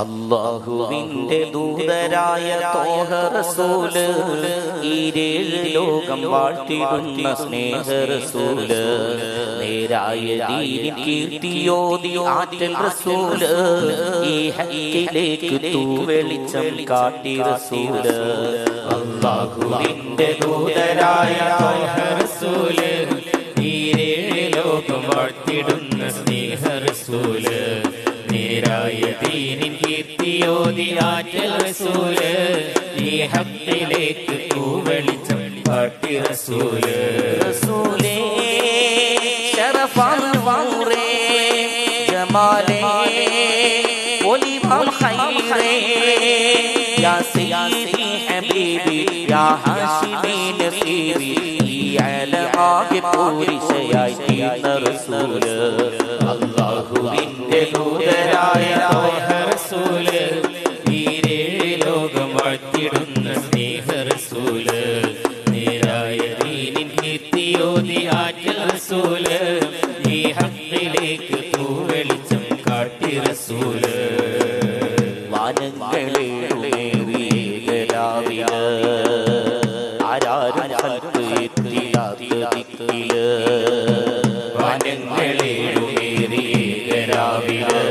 അല്ലാഹുവിന്റെ ദൂതരായ ത്വാഹ റസൂല്, ഈരേഴ് ലോകം വാഴ്ത്തിടുന്ന സ്നേഹ റസൂല്, നേരായ ദീനിൻ കീർത്തിയോതി ആറ്റൽ റസൂല്, ഈ ഹക്കിലേക്ക് തൂവെളിച്ചം കാട്ടി റസൂല്. അല്ലാഹുവിന്റെ ദൂതരായ ത്വാഹ റസൂല്, ഈരേഴ് ലോകം വാഴ്ത്തിടുന്ന സ്നേഹ റസൂല്, നേരായ ദീനിൻ കീർത്തിയോതി ആറ്റൽ റസൂല്, ഈ ഹക്കിലേക്ക് തൂവെളിച്ചം കാട്ടി റസൂല്. റസൂലേ ശറഫാൻ നൂറേ ജമാലേ ഒലിവാം ഖൈറേ, യാ സയ്യിദി ഹബീബി യാ ഹാശിമി നസീബി, ഈ അലമാകെ പൂരിശയായി തീർന്ന റസൂല്. അല്ലാഹുവിന്റെ ദൂതരായ ത്വാഹ റസൂല്, ഈരേഴ് ലോകം വാഴ്ത്തിടുന്ന സ്നേഹ റസൂല്, നേരായ ദീനിൻ കീർത്തിയോതി ആറ്റൽ റസൂല്, ഈ ഹക്കിലേക്ക് തൂവെളിച്ചം കാട്ടി റസൂല്. വാനങ്ങളേറിയേകരാവില് ആരാരും ഹൽക്ക് എത്തിയാത്ത ദിക്കില്, വാനങ്ങളേറിയേകരാവില്